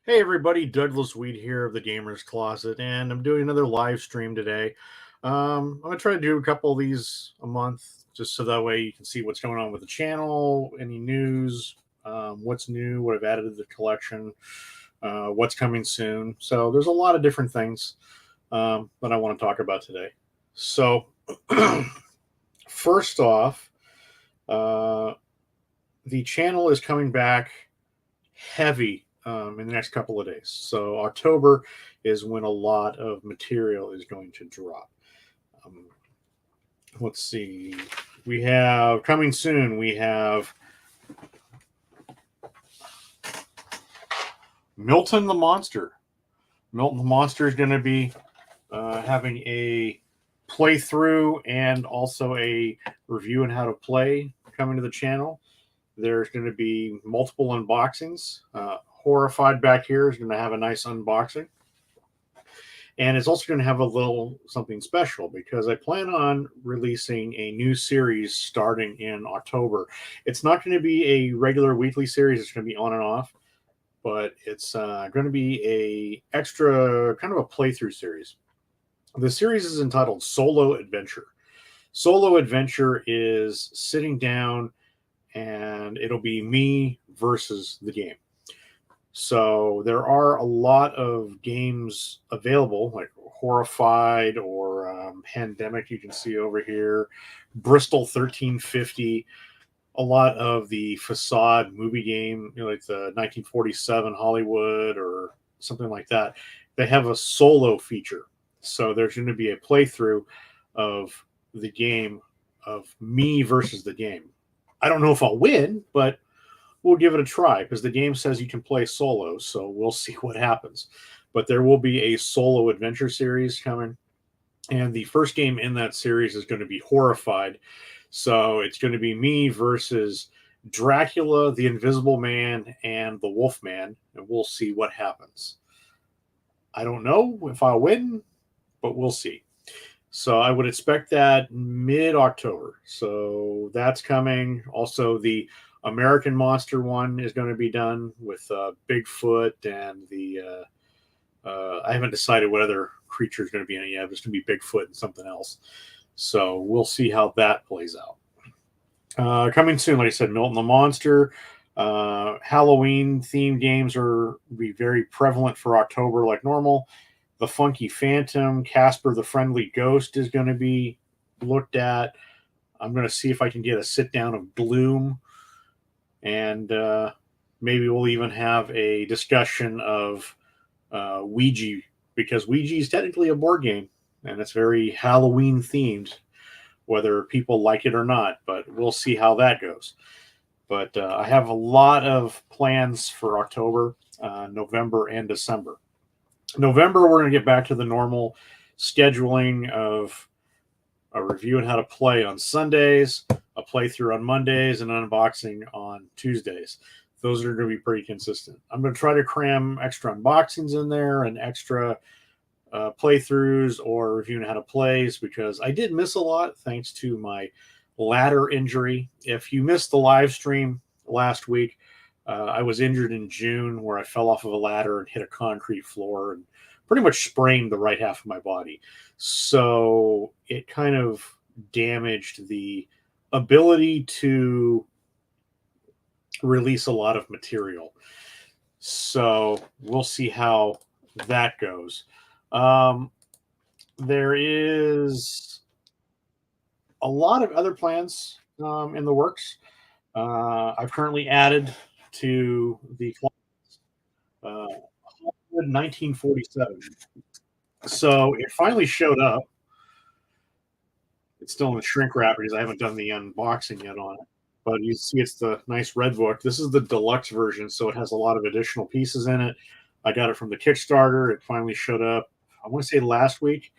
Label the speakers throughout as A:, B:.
A: Hey everybody, Douglas Weed here of the Gamers Closet, and I'm doing another live stream today. I'm gonna try to do a couple of these a month, just so that way you can see what's going on with the channel, any news, what's new, what I've added to the collection, what's coming soon. So there's a lot of different things that I want to talk about today. So first off, uh, the channel is coming back heavy in the next couple of days. So October is when a lot of material is going to drop. Um, let's see. We have coming soon. We have Milton the Monster. Milton the Monster is going to be having a playthrough and also a review on how to play coming to the channel. There's going to be multiple unboxings. Horrified back here is going to have a nice unboxing. And it's also going to have a little something special because I plan on releasing a new series starting in October. It's not going to be a regular weekly series. It's going to be on and off, but it's going to be a extra kind of a playthrough series. The series is entitled Solo Adventure. Solo Adventure is sitting down and it'll be me versus the game. So there are a lot of games available, like Horrified or Pandemic, you can see over here, Bristol 1350, a lot of the Facade movie game, like the 1947 Hollywood or something like that. They have a solo feature. So there's going to be a playthrough of the game of me versus the game. I don't know if I'll win, but we'll give it a try because the game says you can play solo, so we'll see what happens. But there will be a solo adventure series coming, and the first game in that series is going to be Horrified. So it's going to be me versus Dracula, the Invisible Man, and the Wolfman, and we'll see what happens. I don't know if I'll win, but we'll see. So I would expect that mid-October. So that's coming. Also, the American Monster one is going to be done with Bigfoot and the. I haven't decided what other creature is going to be in it yet. It's going to be Bigfoot and something else. So we'll see how that plays out. Coming soon, like I said, Milton the Monster. Halloween themed games are be very prevalent for October, like normal. The Funky Phantom, Casper the Friendly Ghost is going to be looked at. I'm going to see if I can get a sit down of Gloom, and maybe we'll even have a discussion of Ouija, because Ouija is technically a board game and it's very Halloween themed, whether people like it or not. But we'll see how that goes. But I have a lot of plans for October, November, and December. November, we're going to get back to the normal scheduling of a review on how to play on Sundays, a playthrough on Mondays, and an unboxing on Tuesdays. Those are going to be pretty consistent. I'm going to try to cram extra unboxings in there and extra playthroughs or reviewing how to plays, because I did miss a lot thanks to my ladder injury. If you missed the live stream last week, I was injured in June where I fell off of a ladder and hit a concrete floor and pretty much sprained the right half of my body. So it kind of damaged the ability to release a lot of material. So we'll see how that goes. There is a lot of other plans in the works. I've currently added to the 1947. So it finally showed up. It's still in the shrink wrap because I haven't done the unboxing yet on it. But you see it's the nice red book. This is the deluxe version, so it has a lot of additional pieces in it. I got it from the Kickstarter. It finally showed up, I want to say last week,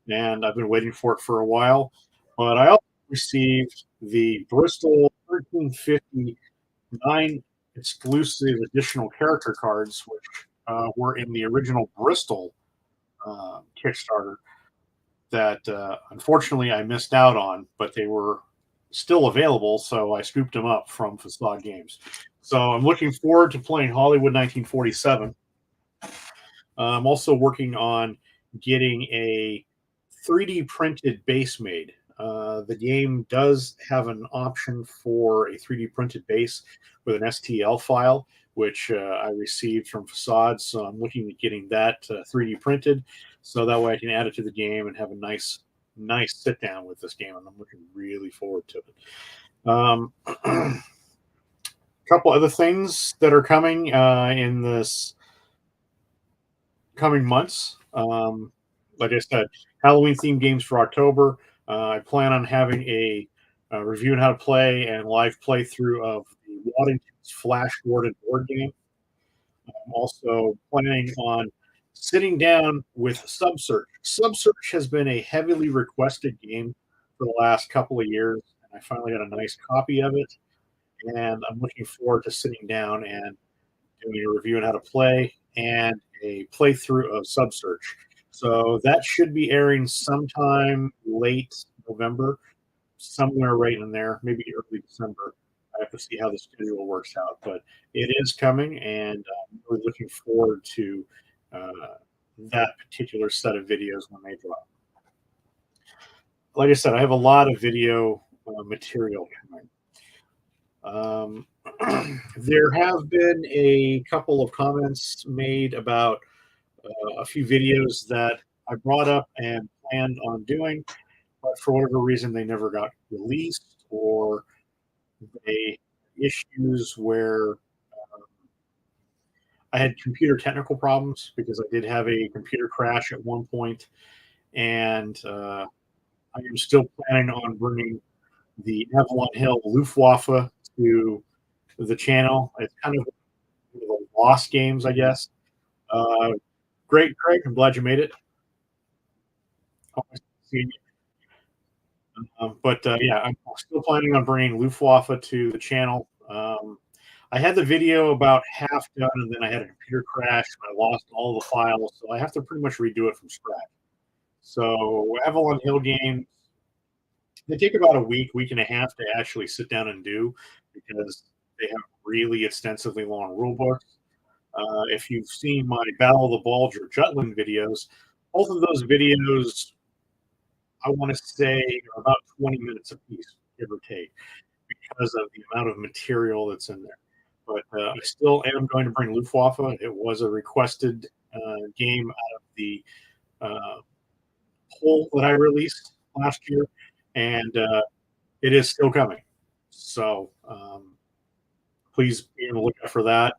A: and I've been waiting for it for a while. But I also received the Bristol 1359 exclusive additional character cards, which were in the original Bristol Kickstarter that unfortunately I missed out on, but they were still available, so I scooped them up from Facade Games. So I'm looking forward to playing Hollywood 1947. I'm also working on getting a 3D printed base made. The game does have an option for a 3D printed base with an STL file, which I received from Facade. So I'm looking at getting that 3D printed, so that way I can add it to the game and have a nice sit down with this game. And I'm looking really forward to it. A couple other things that are coming in this coming months. Like I said, Halloween themed games for October. I plan on having a review on how to play and live playthrough of the Waddington's Flash Gordon board game. I'm also planning on sitting down with Subsearch. Subsearch has been a heavily requested game for the last couple of years, and I finally got a nice copy of it. And I'm looking forward to sitting down and doing a review on how to play and a playthrough of Subsearch. So that should be airing sometime late November, somewhere right in there, maybe early December. I have to see how the schedule works out, but it is coming, and I'm really looking forward to uh, that particular set of videos when they drop. Like I said, I have a lot of video material coming. There have been a couple of comments made about a few videos that I brought up and planned on doing, but for whatever reason, they never got released, or they issues where I had computer technical problems because I did have a computer crash at one point, and I am still planning on bringing the Avalon Hill Luftwaffe to the channel. It's kind of lost games, I guess. Uh, Great, Craig. I'm glad you made it. Always seeing you. But yeah, I'm still planning on bringing Luftwaffe to the channel. I had the video about half done, and then I had a computer crash, and I lost all the files, so I have to pretty much redo it from scratch. So Avalon Hill games, they take about a week and a half to actually sit down and do, because they have really extensively long rule books. If you've seen my Battle of the Bulge or Jutland videos, both of those videos, I want to say, are about 20 minutes apiece, give or take, because of the amount of material that's in there. But I still am going to bring Luftwaffe. It was a requested game out of the uh, poll that I released last year, and it is still coming. So please be on the lookout for that.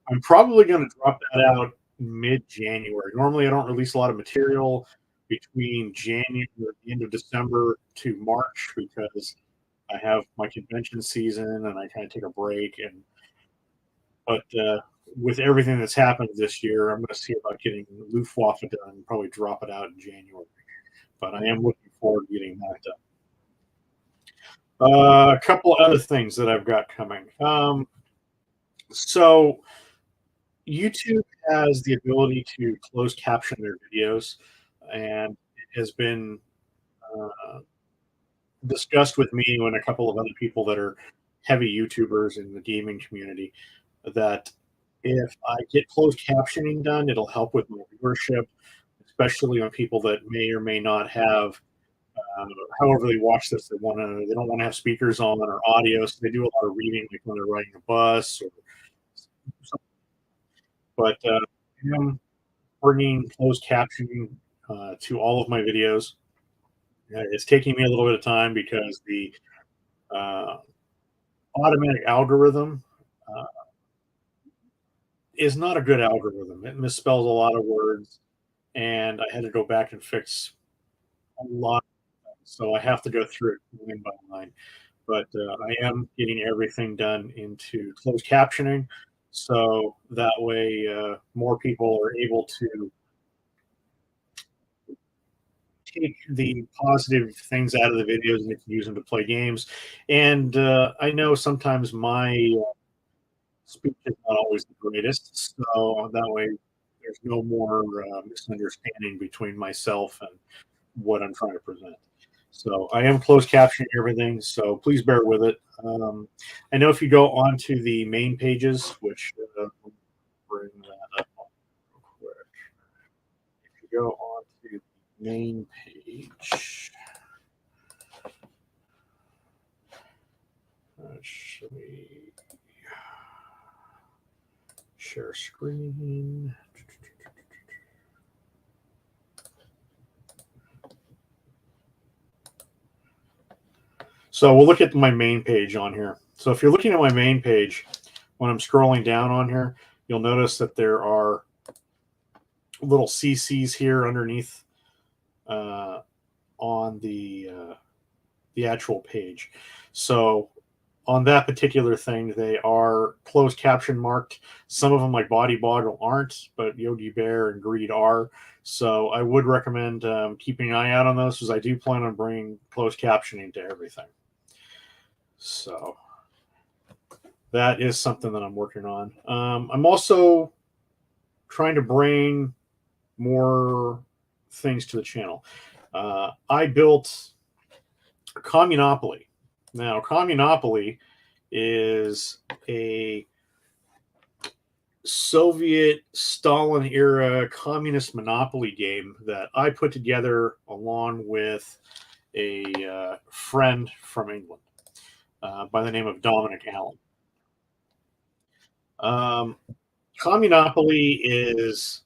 A: I'm probably going to drop that out mid-January. Normally, I don't release a lot of material between January, the end of December to March, because I have my convention season and I kind of take a break. But with everything that's happened this year, I'm going to see about getting Luftwaffe done and probably drop it out in January. But I am looking forward to getting that done. A couple other things that I've got coming. So YouTube has the ability to close caption their videos, and it has been uh, discussed with me and a couple of other people that are heavy YouTubers in the gaming community that if I get closed captioning done, it'll help with my viewership, especially on people that may or may not have. However, they watch this, they don't want to have speakers on or audio, so they do a lot of reading, like when they're riding a bus or something. But I'm bringing closed captioning to all of my videos. It's taking me a little bit of time because the uh, automatic algorithm uh, is not a good algorithm. It misspells a lot of words, and I had to go back and fix a lot. So I have to go through it line by line. But I am getting everything done into closed captioning, so that way more people are able to take the positive things out of the videos and they can use them to play games. And I know sometimes my speech is not always the greatest, so that way there's no more misunderstanding between myself and what I'm trying to present. So I am closed captioning everything, so please bear with it. I know if you go onto the main pages, which bring that up real quick. main page. Should we share screen? So we'll look at my main page on here. So if you're looking at my main page, when I'm scrolling down on here, you'll notice that there are little CCs here underneath on the actual page. So on that particular thing, they are closed caption marked. Some of them, like Body Boggle, aren't, but Yogi Bear and Greed are. So I would recommend keeping an eye out on those, because I do plan on bringing closed captioning to everything. So that is something that I'm working on. I'm also trying to bring more things to the channel. I built Communopoly. Now, Communopoly is a Soviet Stalin era communist monopoly game that I put together along with a friend from England by the name of Dominic Allen. Communopoly is,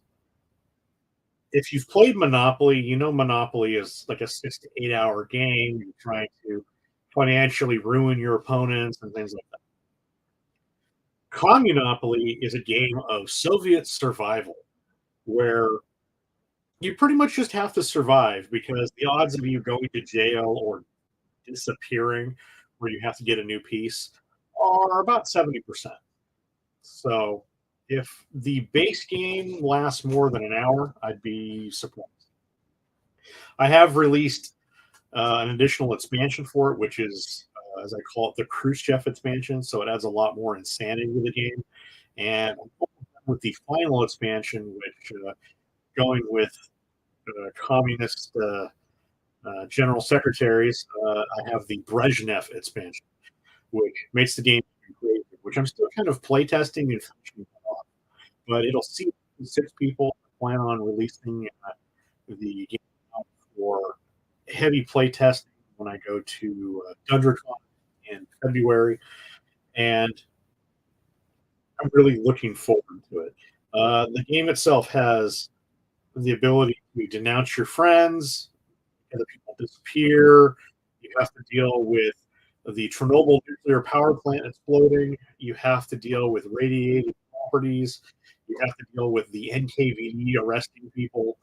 A: if you've played Monopoly, you know Monopoly is like a 6 to 8 hour game. You're trying to financially ruin your opponents and things like that. Communopoly is a game of Soviet survival where you pretty much just have to survive, because the odds of you going to jail or disappearing where you have to get a new piece are about 70%. So if the base game lasts more than an hour, I'd be surprised. I have released an additional expansion for it, which is, as I call it, the Khrushchev expansion. So it adds a lot more insanity to the game. And with the final expansion, which going with communist general secretaries, I have the Brezhnev expansion, which makes the game great, which I'm still kind of playtesting and finishing off. But it'll see 6 people. I plan on releasing the game for heavy playtesting when I go to DungeonCon in February, and I'm really looking forward to it. The game itself has the ability to denounce your friends, other people disappear. You have to deal with the Chernobyl nuclear power plant exploding. You have to deal with radiated properties. You have to deal with the NKVD arresting people.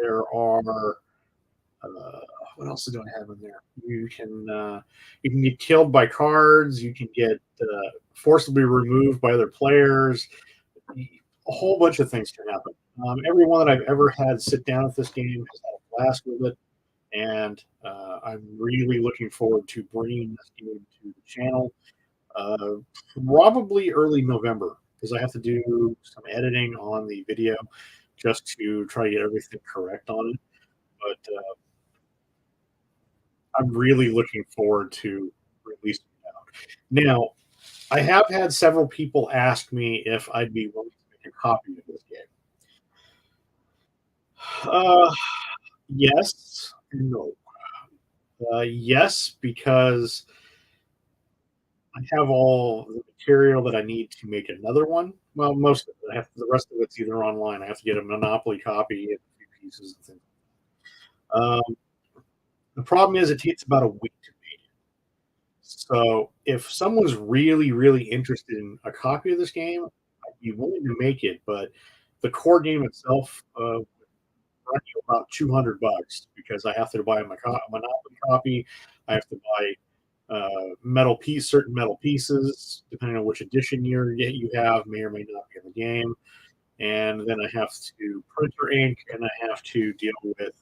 A: There are what else do I have in there? You can get killed by cards. You can get forcibly removed by other players. A whole bunch of things can happen. Everyone that I've ever had sit down with this game has had a blast with it, and I'm really looking forward to bringing this game to the channel. Probably early November, because I have to do some editing on the video just to try to get everything correct on it. But I'm really looking forward to releasing it out. Now, I have had several people ask me if I'd be willing to make a copy of this game. Uh, yes, no. Yes, because I have all the material that I need to make another one. Well, most of it. The rest of it's either online. I have to get a Monopoly copy and a few pieces and things. The problem is it takes about a week to make it. So if someone's really, really interested in a copy of this game, I'd be willing to make it. But the core game itself run you about $200, because I have to buy a Monopoly copy. I have to buy certain metal pieces, depending on which edition you have, may or may not be in the game. And then I have to printer ink, and I have to deal with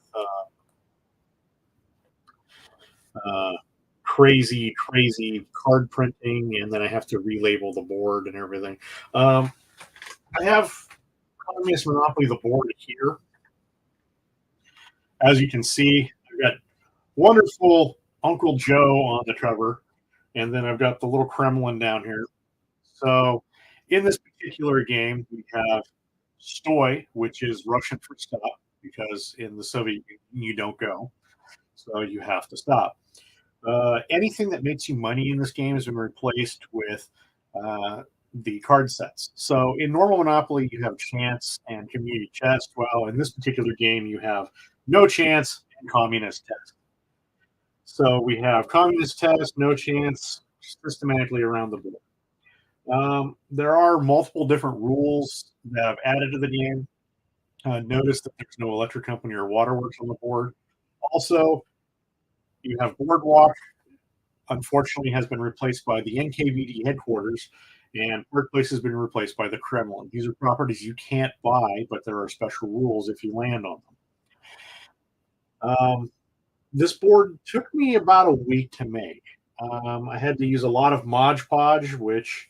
A: crazy card printing, and then I have to relabel the board and everything. I have Communist Monopoly, the board here. As you can see, I've got wonderful Uncle Joe on the cover, and then I've got the little Kremlin down here. So in this particular game, we have Stoy, which is Russian for stop, because in the Soviet Union you don't go, so you have to stop. Anything that makes you money in this game has been replaced with uh, the card sets. So in normal Monopoly, you have chance and community chest. Well, in this particular game, you have no chance and communist test. So we have communist test, no chance, systematically around the board. There are multiple different rules that I've added to the game. Notice that there's no electric company or waterworks on the board. Also, you have boardwalk, unfortunately has been replaced by the NKVD headquarters, and Park Place has been replaced by the Kremlin. These are properties you can't buy, but there are special rules if you land on them. This board took me about a week to make. I had to use a lot of Mod Podge, which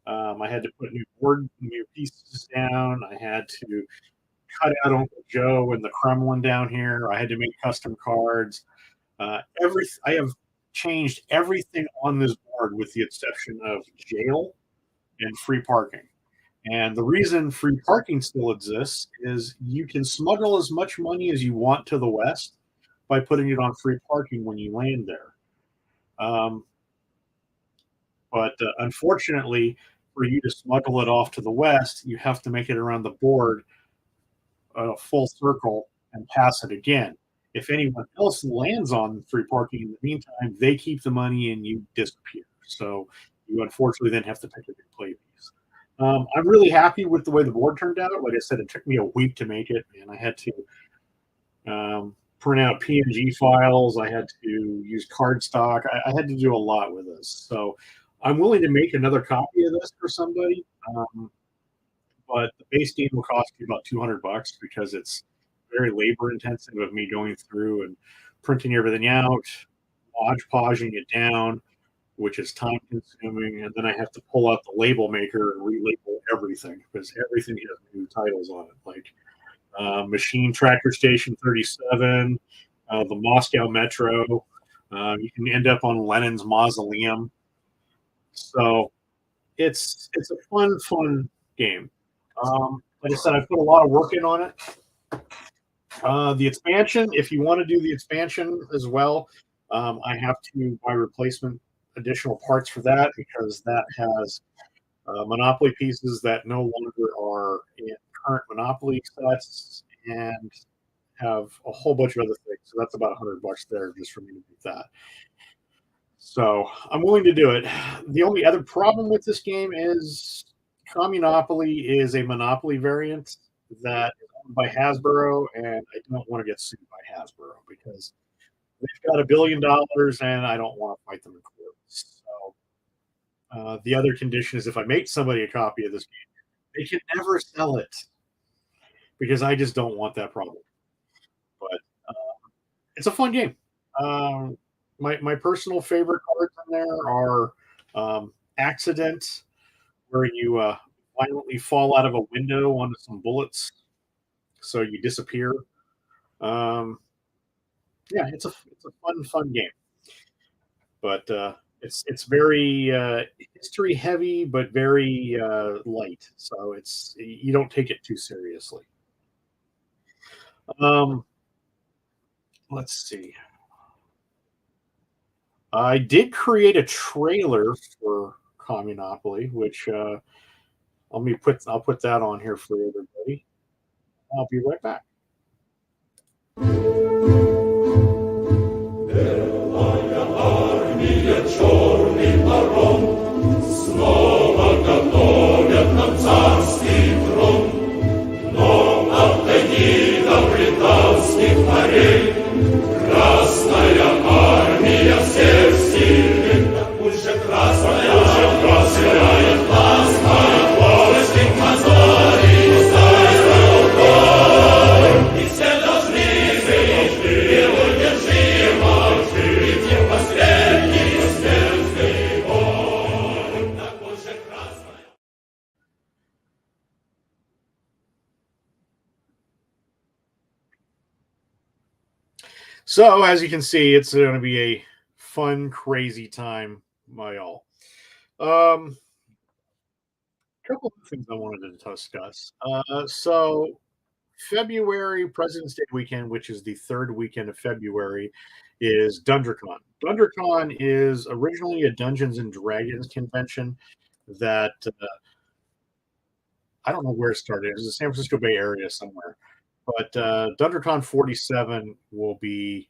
A: I had to put new pieces down. I had to cut out Uncle Joe and the Kremlin down here. I had to make custom cards. I have changed everything on this board with the exception of jail and free parking. And the reason free parking still exists is you can smuggle as much money as you want to the west by putting it on free parking when you land there. But unfortunately, for you to smuggle it off to the west, you have to make it around the board a full circle and pass it again. If anyone else lands on free parking in the meantime, they keep the money and you disappear. So you unfortunately then have to pick a new play piece. I'm really happy with the way the board turned out. Like I said, it took me a week to make it, and I had to print out PNG files. I had to use cardstock. I had to do a lot with this. So I'm willing to make another copy of this for somebody. But the base game will cost you about $200 because it's very labor intensive of me going through and printing everything out, Mod Podging it down, which is time consuming, and then I have to pull out the label maker and relabel everything because everything has new titles on it, like Machine Tractor Station 37, the Moscow Metro. You can end up on Lenin's Mausoleum. So it's a fun game. Like I said, I put a lot of work in on it. The expansion, if you want to do the expansion as well, I have to buy replacement additional parts for that because that has Monopoly pieces that no longer are in current Monopoly sets and have a whole bunch of other things. So that's about $100 there just for me to do that. So I'm willing to do it. The only other problem with this game is Communopoly is a Monopoly variant that is owned by Hasbro, and I don't want to get sued by Hasbro because they've got $1 billion, and I don't want to fight them in court. So the other condition is if I make somebody a copy of this game, they can never sell it because I just don't want that problem. But it's a fun game. My personal favorite cards in there are Accident, where you violently fall out of a window onto some bullets, so you disappear. Yeah, it's a fun game, but it's very history heavy, but very light. So you don't take it too seriously. Let's see. I did create a trailer for Communopoly, which I'll put that on here for everybody. I'll be right back.
B: Черный барон, снова готовят нам царский трон. Но от легидов британских морей Красная армия всех сильных, так пусть же красная сияет классная, плоских мозолей знает рукой. И все должны жить неудержимо, прийти в последний смертный бой. Так пусть же красная.
A: So, as you can see, it's going to be a fun, crazy time by all. A couple of things I wanted to discuss. So, February, President's Day weekend, which is the third weekend of February, is DunderCon. DunderCon is originally a Dungeons and Dragons convention that I don't know where it started. It was the San Francisco Bay Area somewhere. But DunderCon 47 will be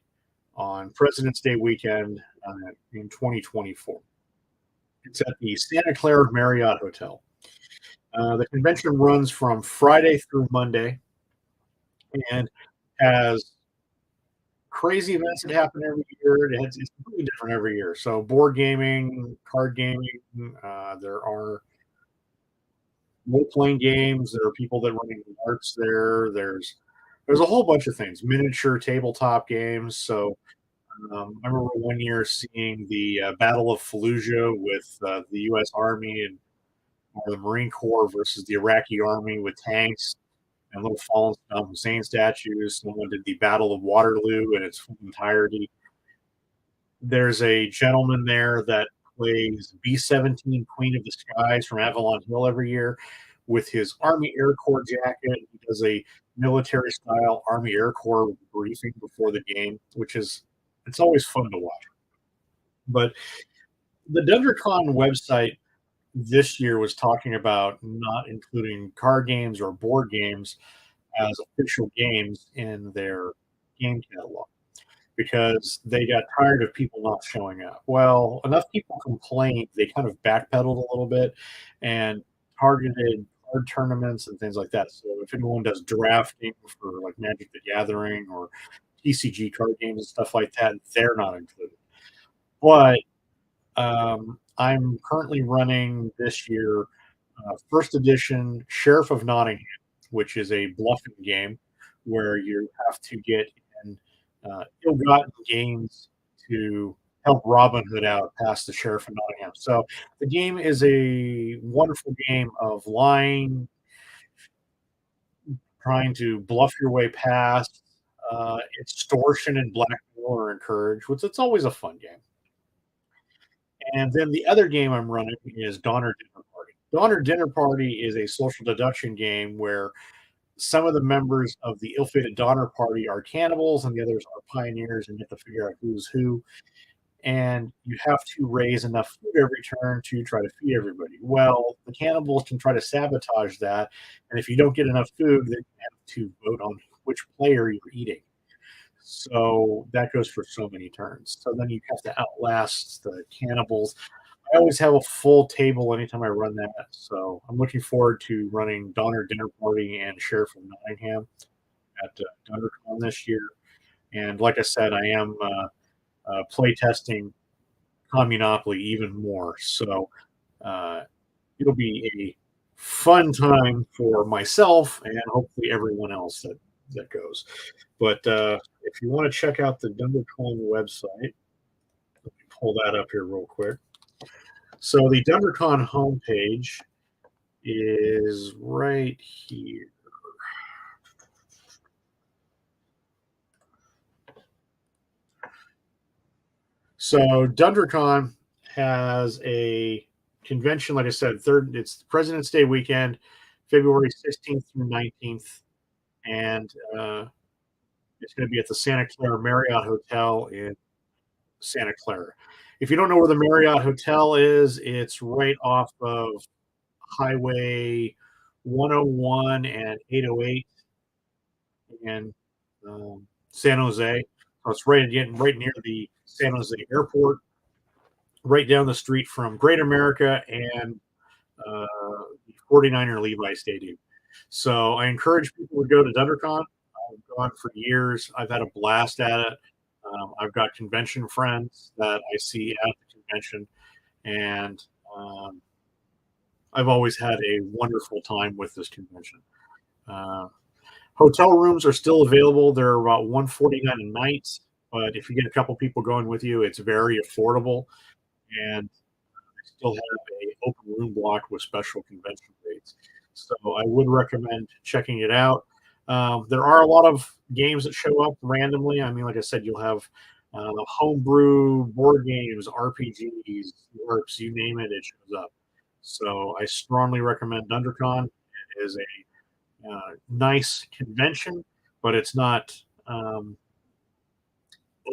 A: on President's Day weekend in 2024. It's at the Santa Clara Marriott Hotel. The convention runs from Friday through Monday and has crazy events that happen every year. It's completely different every year. So, board gaming, card gaming, there are role playing games. There are people that running arts there. There's a whole bunch of things, miniature tabletop games. So I remember one year seeing the Battle of Fallujah with the U.S. Army and or the Marine Corps versus the Iraqi Army with tanks and little fallen Saddam Hussein statues. Someone did the Battle of Waterloo in its full entirety. There's a gentleman there that plays B-17 Queen of the Skies from Avalon Hill every year with his Army Air Corps jacket. He does a military style Army Air Corps briefing before the game, which is it's always fun to watch. But the DunderCon website this year was talking about not including card games or board games as official games in their game catalog because they got tired of people not showing up. Well, enough people complained, they kind of backpedaled a little bit and targeted card tournaments and things like that. So if anyone does drafting for like Magic the Gathering or TCG card games and stuff like that, they're not included. But I'm currently running this year first edition Sheriff of Nottingham, which is a bluffing game where you have to get in ill-gotten gains to help Robin Hood out past the Sheriff of Nottingham. So the game is a wonderful game of lying, trying to bluff your way past. Extortion and blackmail are encouraged, which it's always a fun game. And then the other game I'm running is Donner Dinner Party. Donner Dinner Party is a social deduction game where some of the members of the ill-fated Donner Party are cannibals and the others are pioneers, and you have to figure out who's who. And you have to raise enough food every turn to try to feed everybody. Well, the cannibals can try to sabotage that, and if you don't get enough food, then you have to vote on which player you're eating. So that goes for so many turns. So then you have to outlast the cannibals. I always have a full table anytime I run that. So I'm looking forward to running Donner Dinner Party and Sheriff of Nottingham at DunderCon this year. And like I said, I am play testing Communopoly even more. So it'll be a fun time for myself and hopefully everyone else that goes. But if you want to check out the DunderCon website, let me pull that up here real quick. So the DunderCon homepage is right here. So DunderCon has a convention, like I said, it's President's Day weekend, February 16th through 19th. And it's going to be at the Santa Clara Marriott Hotel in Santa Clara. If you don't know where the Marriott Hotel is, it's right off of Highway 101 and 808 in San Jose. So it's right near the San Jose Airport, right down the street from Great America and the 49er Levi Stadium. So I encourage people to go to DunderCon. I've gone for years. I've had a blast at it. I've got convention friends that I see at the convention, and I've always had a wonderful time with this convention. Hotel rooms are still available. They're about $149 a night, but if you get a couple people going with you, it's very affordable, and I still have a open room block with special convention rates. So I would recommend checking it out. There are a lot of games that show up randomly. I mean, like I said, you'll have homebrew board games, RPGs, LARPs, you name it, it shows up. So I strongly recommend DunderCon. It is a nice convention, but it's not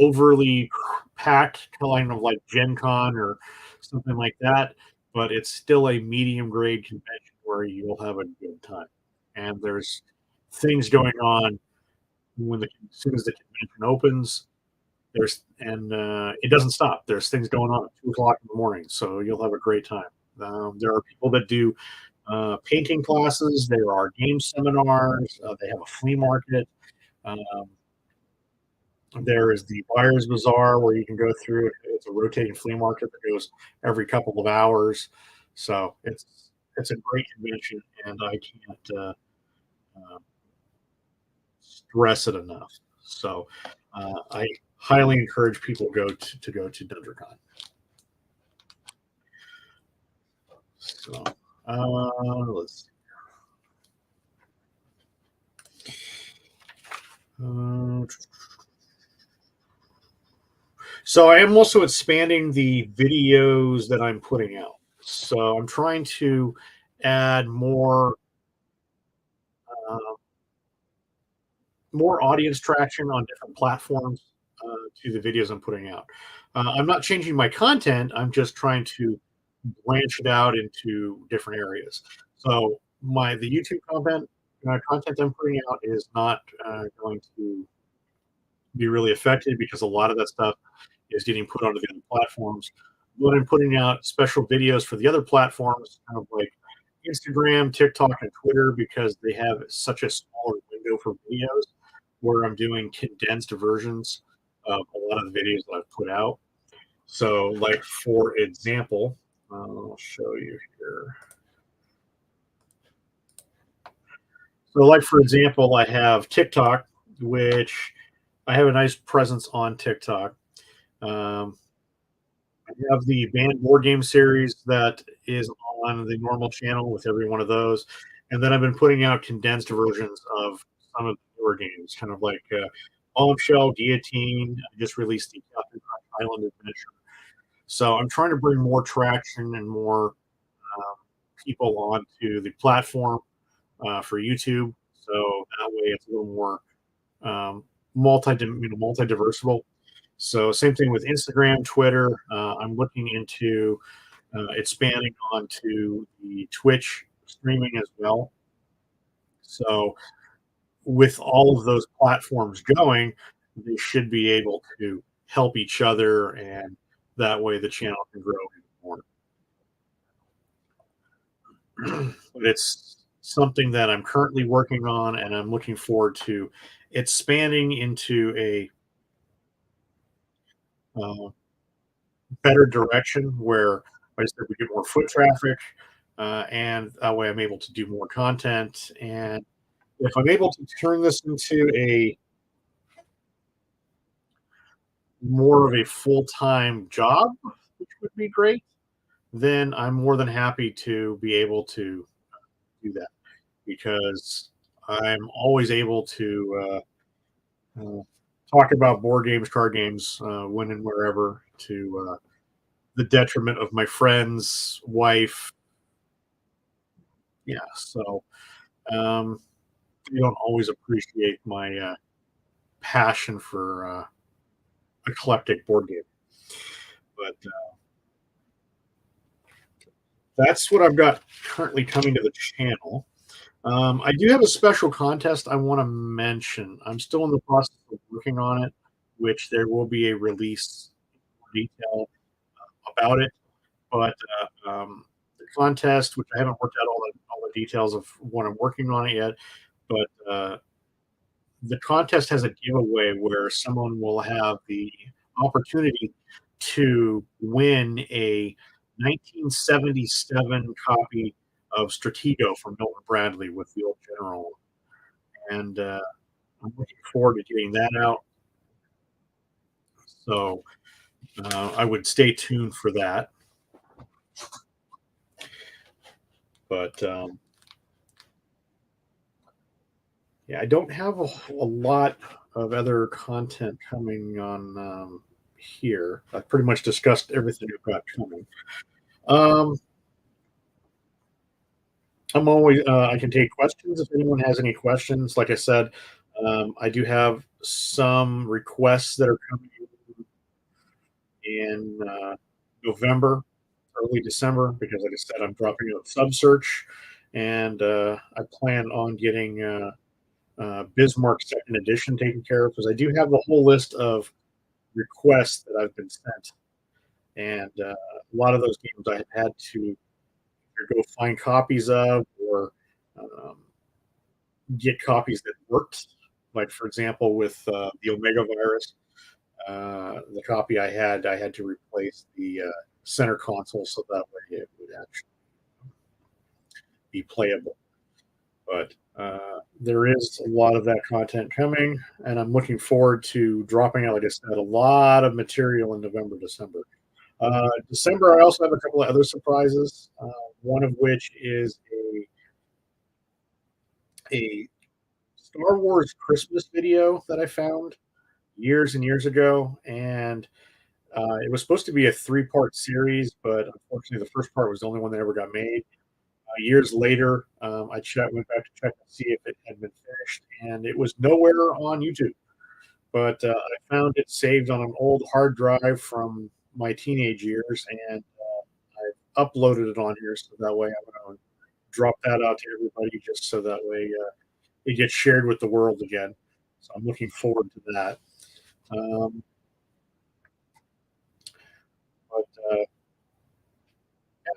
A: overly packed, kind of like Gen Con or something like that. But it's still a medium grade convention where you'll have a good time. And there's things going on as soon as the convention opens. It doesn't stop. There's things going on at 2 o'clock in the morning, so you'll have a great time. There are people that do painting classes. There are game seminars. They have a flea market. Um, there is the buyer's bazaar where you can go through it. It's a rotating flea market that goes every couple of hours. So it's a great convention, and I can't uh, stress it enough. So I highly encourage people to go to DungeonCon. So let's see. So I am also expanding the videos that I'm putting out. So I'm trying to add uh, more audience traction on different platforms to the videos I'm putting out. I'm not changing my content. I'm just trying to branch it out into different areas. So the YouTube content I'm putting out is not going to be really affected because a lot of that stuff is getting put onto the other platforms. But I'm putting out special videos for the other platforms, kind of like Instagram, TikTok, and Twitter, because they have such a smaller window for videos, where I'm doing condensed versions of a lot of the videos that I've put out. So, like for example, I'll show you here. So, like for example, I have TikTok, which I have a nice presence on TikTok. Um, I have the banned board game series that is on the normal channel with every one of those, and then I've been putting out condensed versions of some of the newer games, kind of like Bombshell, Guillotine. I just released the Captain Crunch Island Adventure. So I'm trying to bring more traction and more people onto the platform for YouTube. So that way it's a little more multi-diversible. So same thing with Instagram, Twitter. I'm looking into expanding onto the Twitch streaming as well. So with all of those platforms going, they should be able to help each other, and that way the channel can grow even more. But it's something that I'm currently working on, and I'm looking forward to expanding into a uh, better direction where, like I said, we get more foot traffic, and that way I'm able to do more content. And if I'm able to turn this into a more of a full-time job, which would be great, then I'm more than happy to be able to do that, because I'm always able to talk about board games, card games, when and wherever, to the detriment of my friends, wife. Yeah, so you don't always appreciate my passion for eclectic board game, but that's what I've got currently coming to the channel. I do have a special contest I want to mention. I'm still in the process of working on it, which there will be a release detail about it. But the contest, which I haven't worked out all the details of what I'm working on it yet, but the contest has a giveaway where someone will have the opportunity to win a 1977 copy of Stratego from Milton Bradley with the old general. And I'm looking forward to getting that out. So I would stay tuned for that. But yeah, I don't have a lot of other content coming on here. I've pretty much discussed everything I've got coming. Um, I'm always I can take questions if anyone has any questions. Like I said, I do have some requests that are coming in November, early December, because like I said, I'm dropping out sub search, and I plan on getting Bismarck Second Edition taken care of because I do have a whole list of requests that I've been sent, and a lot of those games I have had to either go find copies of or um, get copies that worked. Like for example, with the Omega Virus, the copy I had to replace the center console so that way it would actually be playable. But there is a lot of that content coming, and I'm looking forward to dropping out, like I said, a lot of material in November, December. December, I also have a couple of other surprises. One of which is a Star Wars Christmas video that I found years and years ago, and it was supposed to be a three-part series, but unfortunately, the first part was the only one that ever got made. Years later, went back to check to see if it had been finished, and it was nowhere on YouTube. But I found it saved on an old hard drive from my teenage years, and I uploaded it on here so that way I'm going to drop that out to everybody, just so that way it gets shared with the world again. So I'm looking forward to that. Um, but yeah,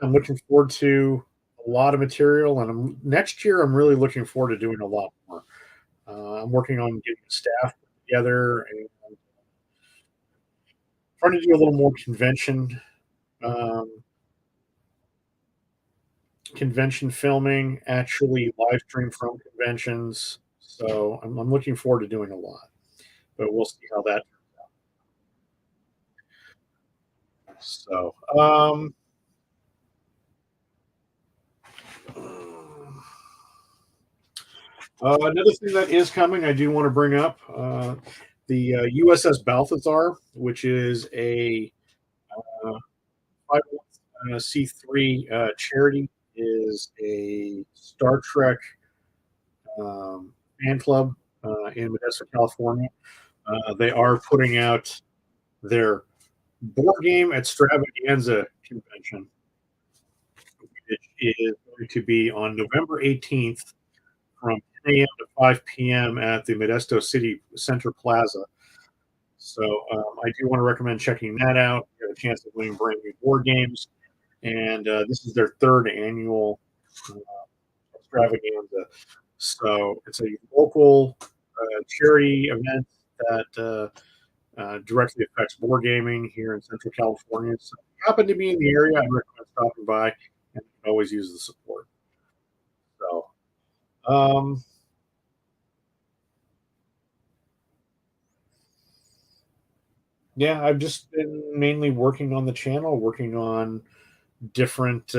A: I'm looking forward to a lot of material, and next year I'm really looking forward to doing a lot more. I'm working on getting staff together and trying to do a little more um, convention filming, actually live stream from conventions. So I'm looking forward to doing a lot, but we'll see how that. So another thing that is coming, I do want to bring up the USS Balthazar, which is a 501c3 charity, is a Star Trek fan club in Modesto, California. They are putting out their board game extravaganza convention, which is going to be on November 18th from 10 a.m. to 5 p.m. at the Modesto City Center Plaza. So I do want to recommend checking that out. You have a chance of winning brand new board games, and this is their third annual uh, extravaganza. So it's a local charity event that directly affects board gaming here in Central California. So if you happen to be in the area, I recommend stopping by, and you can always use the support. So, um, yeah, I've just been mainly working on the channel, working on different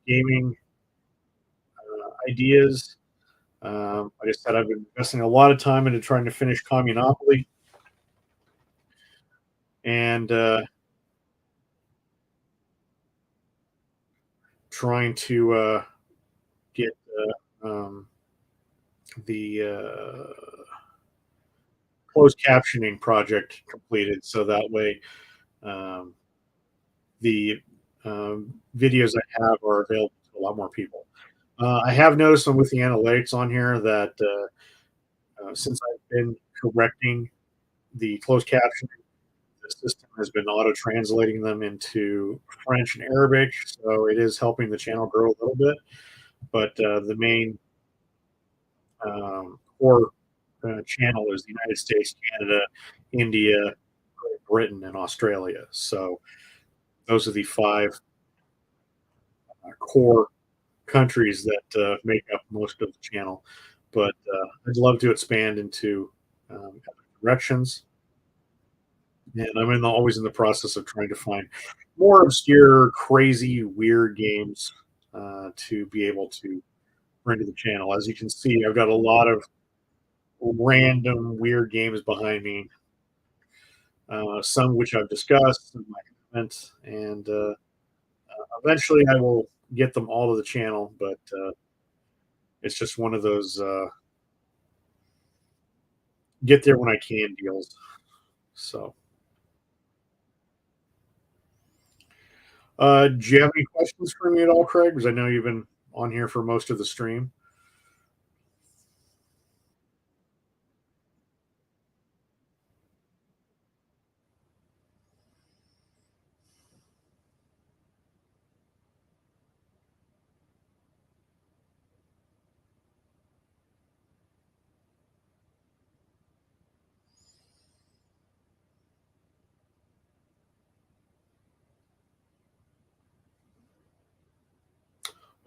A: gaming ideas. Like I said, I've been investing a lot of time into trying to finish Communopoly, and trying to get the closed captioning project completed, so that way um, the videos I have are available to a lot more people. I have noticed with the analytics on here that since I've been correcting the closed captioning, the system has been auto translating them into French and Arabic, so it is helping the channel grow a little bit. But the main core channel is the United States, Canada, India, Great Britain, and Australia. So those are the five core countries that make up most of the channel. But I'd love to expand into other directions. And always in the process of trying to find more obscure, crazy, weird games to be able to bring to the channel. As you can see, I've got a lot of random, weird games behind me, some which I've discussed in my comments, and eventually I will get them all to the channel, but it's just one of those get there when I can deals. So, do you have any questions for me at all, Craig? Because I know you've been on here for most of the stream.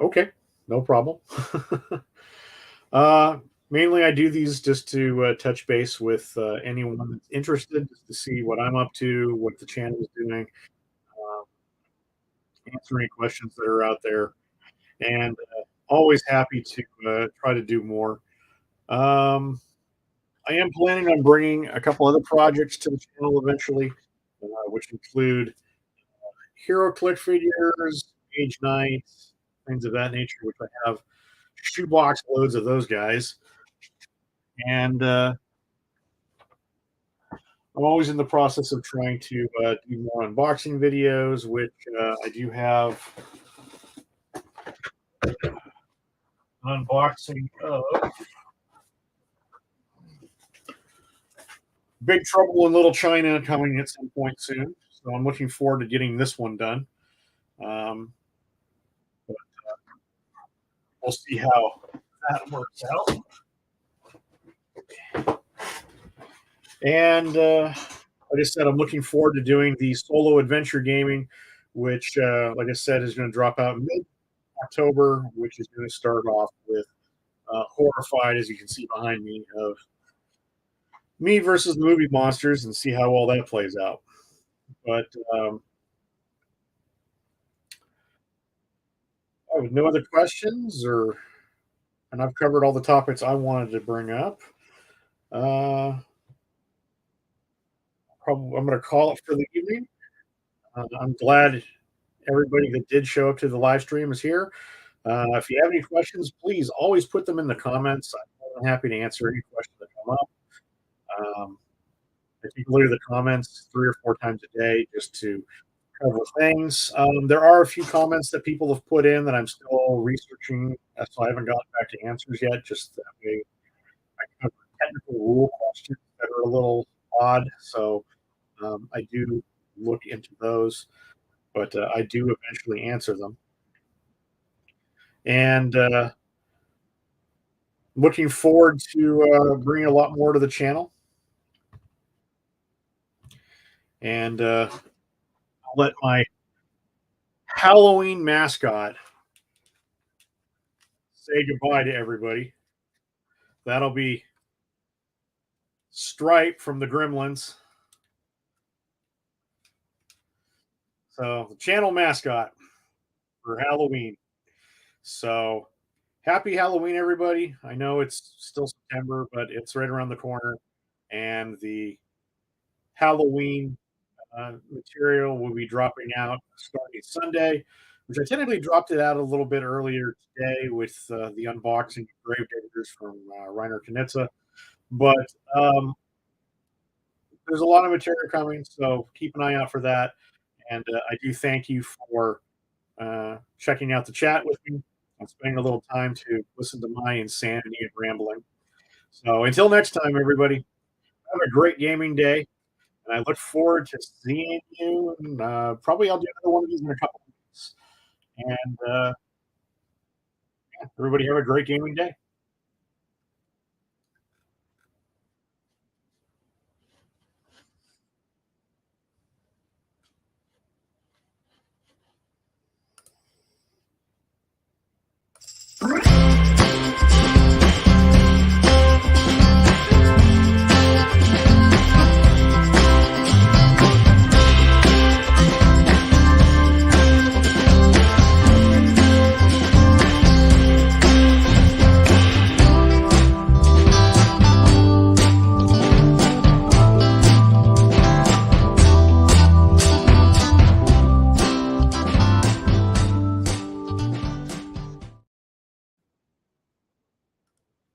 A: Okay, no problem. uh, Mainly, I do these just to touch base with anyone that's interested, just to see what I'm up to, what the channel is doing, uh, answer any questions that are out there, and always happy to try to do more. Um, I am planning on bringing a couple other projects to the channel eventually, which include hero click figures, Age Knights, things of that nature, which I have shoebox loads of those guys. And I'm always in the process of trying to do more unboxing videos, which I do have an unboxing of Big Trouble in Little China coming at some point soon. So I'm looking forward to getting this one done. Um, we'll see how that works out. And like I said, I'm looking forward to doing the solo adventure gaming, which, like I said, is going to drop out mid October, which is going to start off with Horrified, as you can see behind me, of me versus the movie monsters, and see how all that plays out. But with no other questions, and I've covered all the topics I wanted to bring up. Probably I'm going to call it for the evening. I'm glad everybody that did show up to the live stream is here. If you have any questions, please always put them in the comments. I'm happy to answer any questions that come up. I take a look at the comments 3 or 4 times a day just to cover things. There are a few comments that people have put in that I'm still researching, so I haven't gotten back to answers yet. Just that way, I cover technical rule questions that are a little odd. So I do look into those, but I do eventually answer them. And looking forward to bringing a lot more to the channel. And I'll let my Halloween mascot say goodbye to everybody. That'll be Stripe from the Gremlins. So, the channel mascot for Halloween. So, happy Halloween, everybody. I know it's still September, but it's right around the corner. And the Halloween material will be dropping out starting Sunday, which I technically dropped it out a little bit earlier today with the unboxing of Gravediggers from Reiner Knizia. But there's a lot of material coming, so keep an eye out for that. And I do thank you for checking out the chat with me and spending a little time to listen to my insanity and rambling. So until next time, everybody, have a great gaming day. And I look forward to seeing you. And probably I'll do another one of these in a couple of weeks. And everybody have a great gaming day.